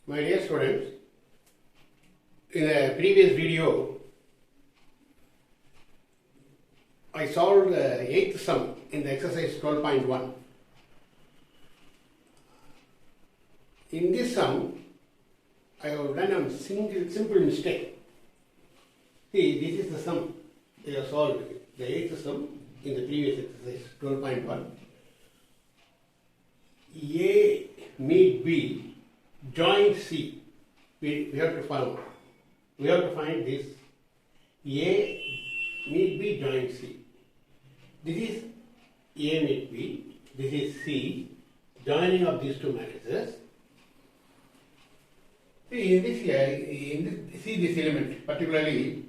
My dear students, in a previous video, I solved the 8th sum in the exercise 12.1. In this sum, I have done a simple mistake. See, this is the sum I have solved, the 8th sum in the previous exercise 12.1. A meet B, join C. We have to find this A meet B, join C. This is A meet B, this is C, joining of these two matrices. See, see this element, particularly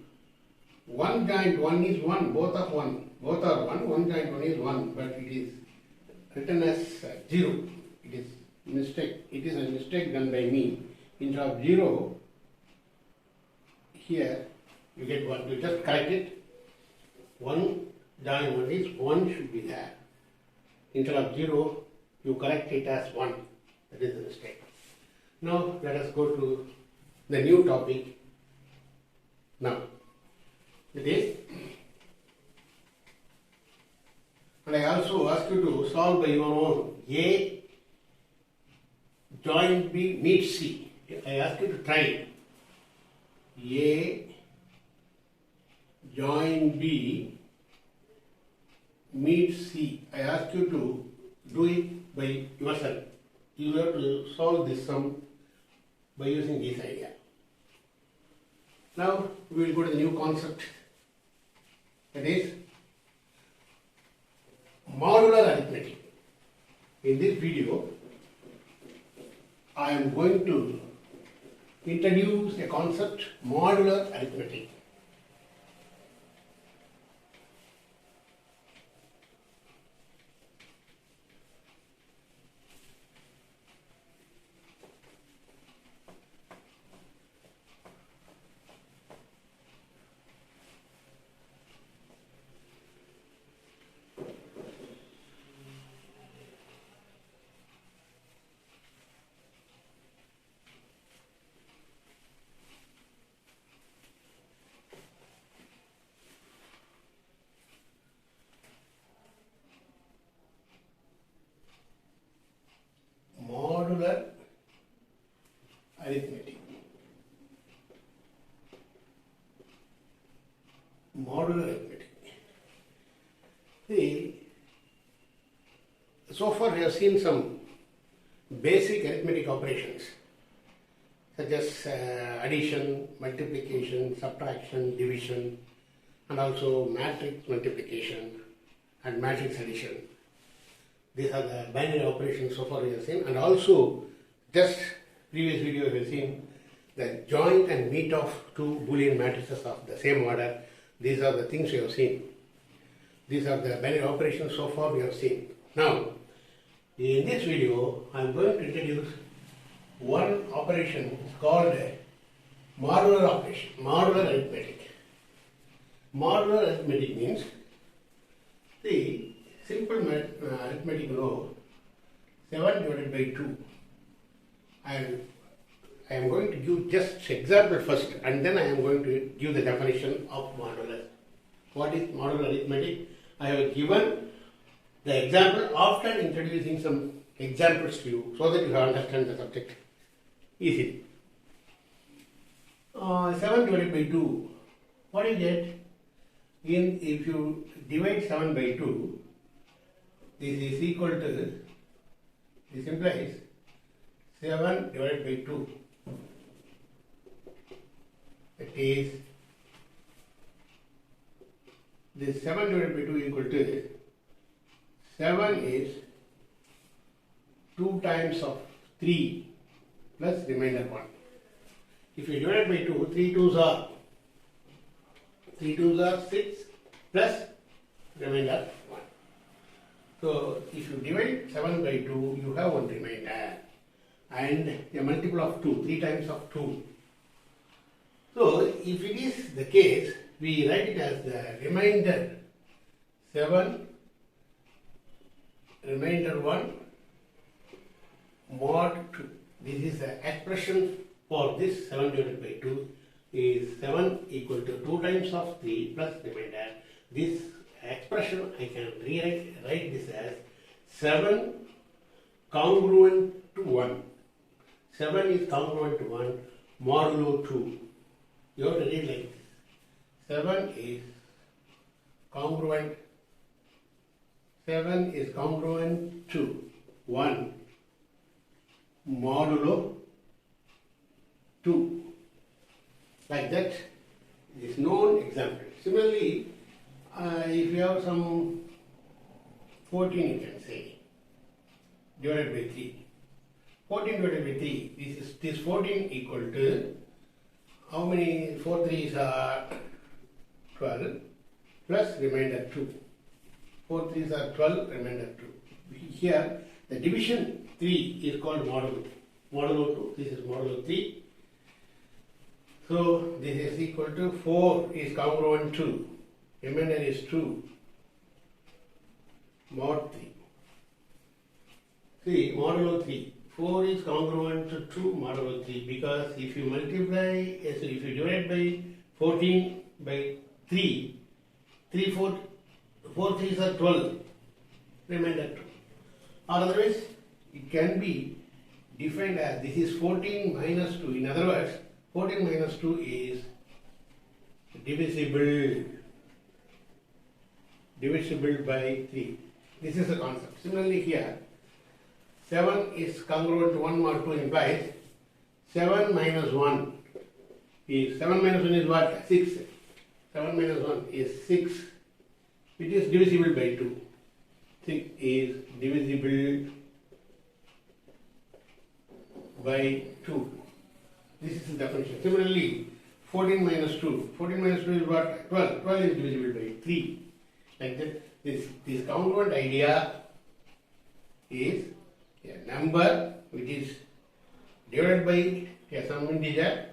1 joint 1 is 1, both are 1, one joint 1 is 1, but it is written as 0. It is a mistake done by me. Instead of 0, here you get 1. You just correct it. 1 join 1 is 1 should be there. Instead of 0, you correct it as 1. That is the mistake. Now let us go to the new topic. Now, it is, and I also ask you to solve by your own. A join B meet C. I ask you to try it. A join B meet C. I ask you to do it by yourself. You have to solve this sum by using this idea. Now we will go to the new concept, that is modular arithmetic. In this video, I am going to introduce a concept, modular arithmetic. Modular arithmetic. Modular arithmetic. See, so far we have seen some basic arithmetic operations such as addition, multiplication, subtraction, division, and also matrix multiplication and matrix addition. These are the binary operations so far we have seen, and also just previous video we have seen the joint and meet of two Boolean matrices of the same order. These are the things we have seen. These are the binary operations so far we have seen. Now, in this video, I am going to introduce one operation called modular operation, modular arithmetic. Modular arithmetic means, see, simple arithmetic law, 7 divided by 2. I am going to give just example first, and then I am going to give the definition of modular. What is modular arithmetic? I have given the example after introducing some examples to you, so that you understand the subject easily. 7 divided by 2. What is it? If you divide 7 by 2, this is equal to, this implies 7 divided by 2. That is, this 7 divided by 2 equal to, 7 is 2 times of 3 plus remainder 1. If you divide by 2, 3 2s are 6 plus remainder 1. So, if you divide 7 by 2, you have one remainder and a multiple of 2, 3 times of 2. So, if it is the case, we write it as the remainder 7, remainder 1, mod 2. this is the expression for this 7 divided by 2 is 7 equal to 2 times of 3 plus remainder. This expression I can write this as 7 congruent to 1. 7 is congruent to 1 modulo 2. You have to read like this. 7 is congruent. 7 is congruent to 1 modulo 2. Like that is known example. Similarly, if you have some 14, you can say divided by 3. 14 divided by 3, this 14 equal to how many? 4 3s are 12 plus remainder 2. 4 3s are 12, remainder 2. Here the division 3 is called modulo. Modulo 2, this is modulo 3. So this is equal to 4 is congruent to, remainder is 2 mod 3. See, modulo 3. 4 is congruent to 2 modulo 3 because if you multiply, so if you divide by 14 by 3, 4 3s are 12, remainder 2. Or otherwise, it can be defined as this is 14 minus 2. In other words, 14 minus 2 is divisible by 3. This is the concept. Similarly here, 7 is congruent to 1 mod 2 implies 7 minus 1 is, 7 minus 1 is what? 6. 7 minus 1 is 6. It is divisible by 2. 6 is divisible by 2. This is the definition. Similarly, 14 minus 2. 14 minus 2 is what? 12. 12 is divisible by 3. Like that, this congruent idea is a number which is divided by some integer.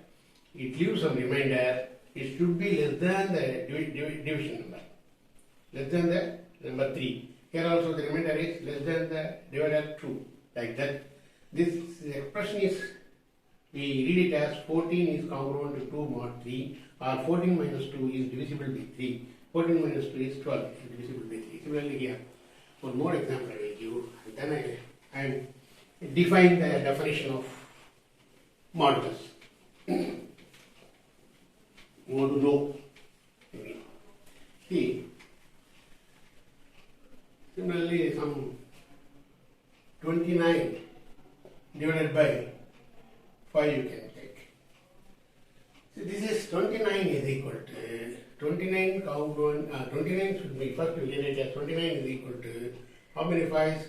It leaves some remainder. It should be less than the division number. Less than the number 3. Here also the remainder is less than the divider 2. Like that. This expression is, we read it as 14 is congruent to 2 mod 3 or 14 minus 2 is divisible by 3. 14 minus 2 is 12 is divisible by 3. Similarly here, one more example I will give and then I define the definition of modulus. Modulo. See, similarly some 29 divided by 5 you can take. So this is 29 is equal to 29 congruent, 29 should be, first we get it as 29 is equal to how many 5s?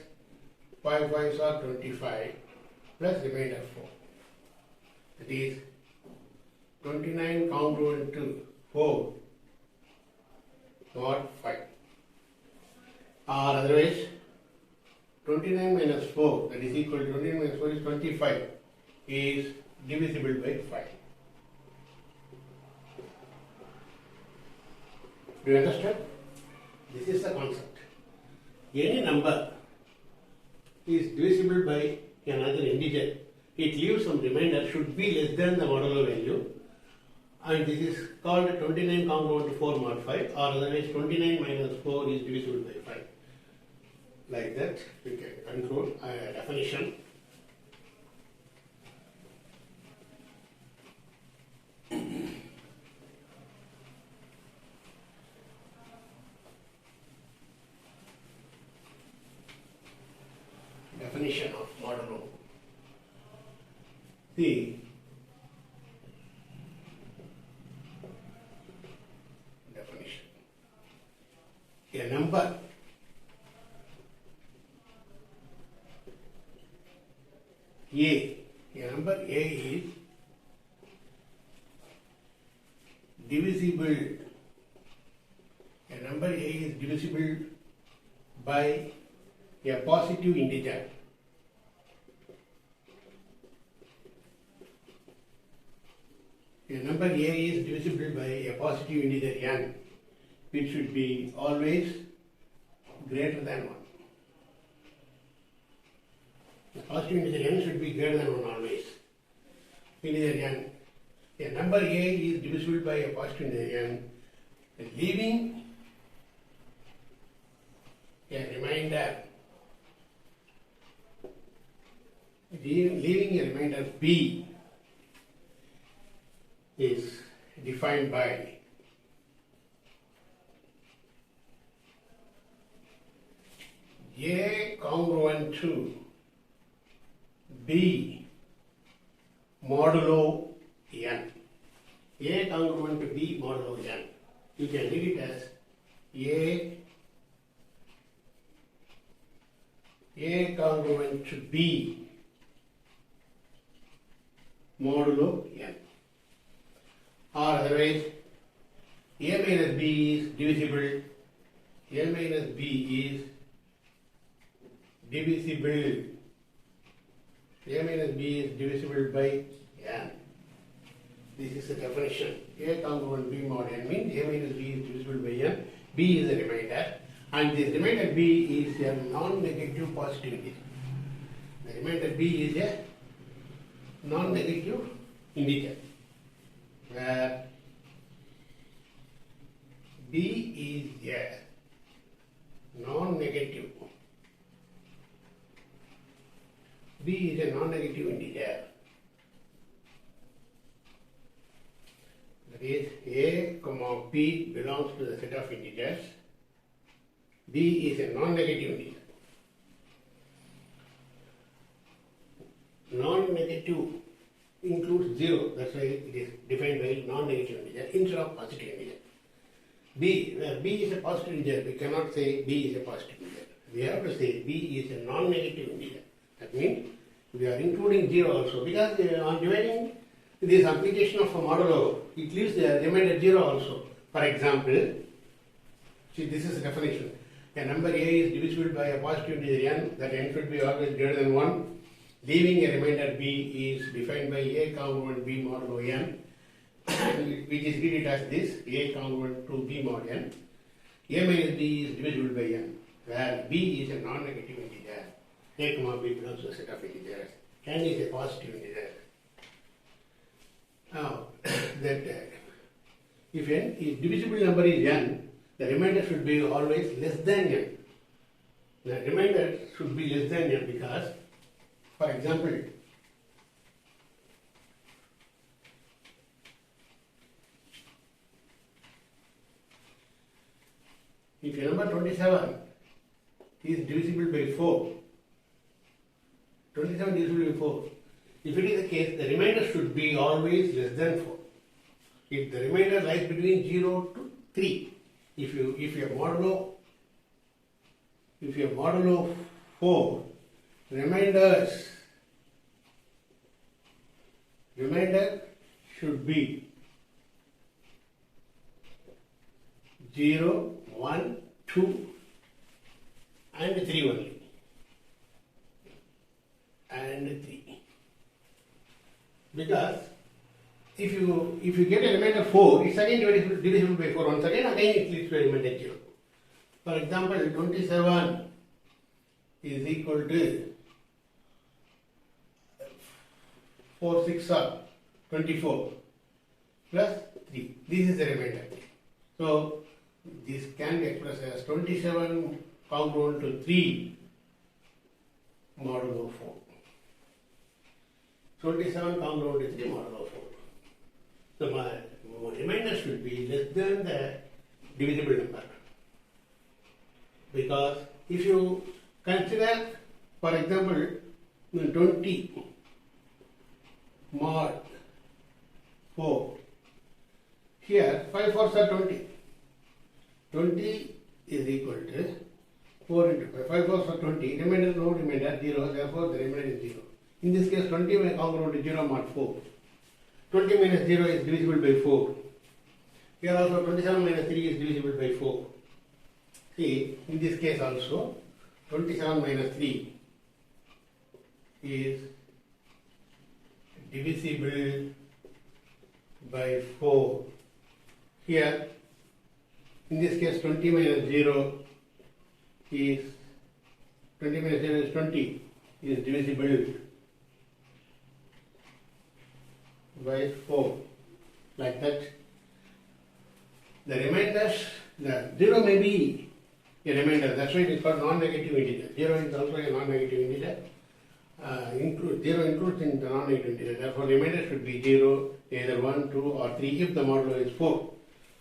5 5s are 25 plus remainder 4. That is 29 congruent to 4 mod 5. Or otherwise 29 minus 4 that is equal to 29 minus 4 is 25 is divisible by 5. Do you understand? This is the concept. Any number is divisible by another integer. It leaves some remainder should be less than the modulo value, and this is called 29 congruent to 4 mod 5 or otherwise 29 minus 4 is divisible by 5. Like that we can conclude a definition. Definition of modulo. See, definition. A number A number A is divisible. A number A is divisible by a positive integer. A number A is divisible by a positive integer n, which should be always greater than 1. positive integer n should be greater than 1 always. Integer n. A number a is divisible by a positive integer n, leaving a remainder b is defined by a congruent to b modulo n. A congruent to b modulo n. You can read it as a congruent to b modulo n. Or otherwise, a minus b is divisible. A minus b is divisible. A minus b is divisible by n. This is the definition. A congruent b mod n means a minus b is divisible by n. B is a remainder, and this remainder b is a non-negative positive integer. The remainder b is a non-negative integer, where b is a non-negative. B is a non-negative integer. That is, a comma b belongs to the set of integers. B is a non-negative integer. Non-negative includes 0. That's why it is defined by non-negative integer instead of positive integer. B, where b is a positive integer, we cannot say b is a positive integer. We have to say b is a non-negative integer. That means we are including 0 also, because on dividing this application of a modulo, it leaves the remainder 0 also. For example, see, this is the definition. A number a is divisible by a positive integer n, that n should be always greater than 1, leaving a remainder b is defined by a congruent b modulo n, which is read it as this, a congruent to b mod n. A minus b is divisible by n, where b is a non-negative integer. A comma b belongs to a set of integers. N is a positive integer. Now, that if n is divisible number is n, the remainder should be always less than n. The remainder should be less than n because, for example, if a number 27 is divisible by 4, 27 divisible by 4, if it is the case, the remainder should be always less than 4. If the remainder lies between 0 to 3, if you modulo 4, remainder should be 0, 1, 2 and 3 only. And 3. Because if you get a remainder 4, it's again divisible by 4 once again it leads to a remainder 0. For example, 27 is equal to 4 6 are 24 plus 3. This is the remainder. So this can be expressed as 27 congruent to 3 modulo 4. 27 congruent to 3 modulo 4. So my remainder should be less than the divisible number. Because if you consider, for example, 20 mod 4, here 5 4s are 20. 20 is equal to 4 into 5. 5 4s are 20. Remainder, no remainder, 0. Therefore, the remainder is 0. In this case, 20 may congruent to 0 mod 4. 20 minus 0 is divisible by 4. Here also 27 minus 3 is divisible by 4. See, in this case also, 27 minus 3 is divisible by 4. Here, in this case, 20 minus 0 is 20. is divisible by 4, like that. The remainders, the 0 may be a remainder, that's why it is called non-negative integer. 0 is also a non-negative integer. 0 includes in the non-negative integer, therefore remainder should be 0, either 1, 2 or 3 if the modulo is 4.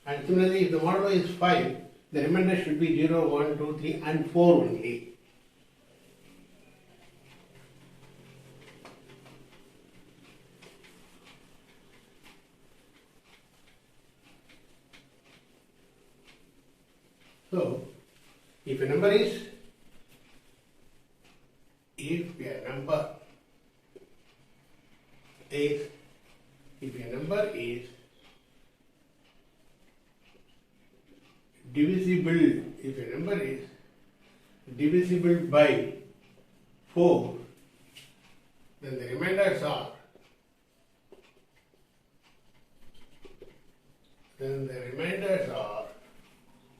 And similarly, if the modulo is 5, the remainder should be 0, 1, 2, 3 and 4 only. So, if a number is divisible by 4, then the remainders are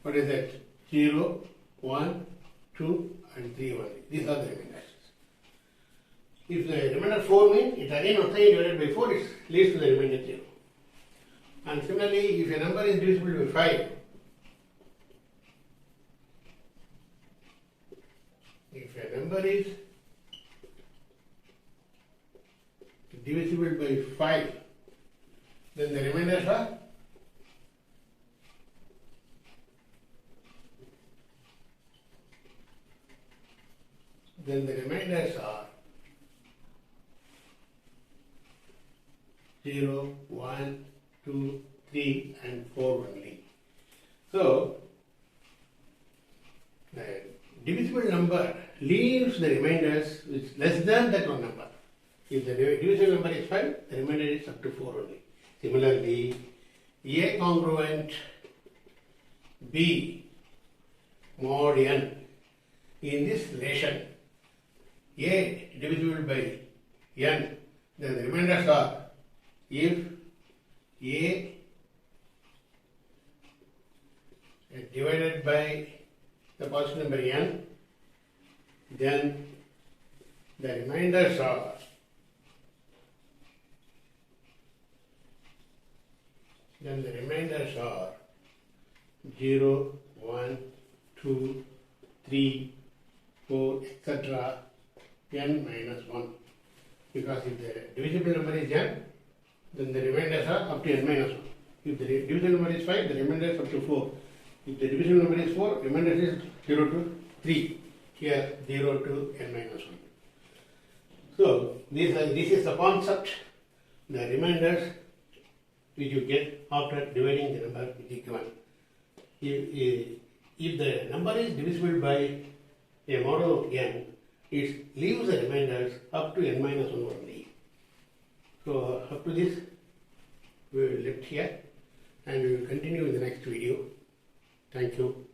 what is that? 0, 1, 2 and 3 only. These are the remainders. If the remainder 4 means it again also divided by 4, it leads to the remainder 0. And similarly, if a number is divisible by 5, then the remainders are then the remainders are 0, 1, 2, 3 and 4 only. So, the divisible number leaves the remainders which is less than that one number. If the divisible number is 5, the remainder is up to 4 only. Similarly, A congruent B mod n, in this relation A divisible by n, then the remainders are if A divided by the positive number n, then the remainders are 0, 1, 2, 3, 4, etc. n minus 1. Because if the divisible number is n, then the remainders are up to n minus 1. If the divisible number is 5, the remainder is up to 4. If the divisible number is 4, remainder is 0 to 3. Here 0 to n minus 1. So this is the concept, the remainders which you get after dividing the number which is given. If the number is divisible by a modulo of n, it leaves the remainders up to n minus 1 only. So up to this we will lift here and we will continue in the next video. Thank you.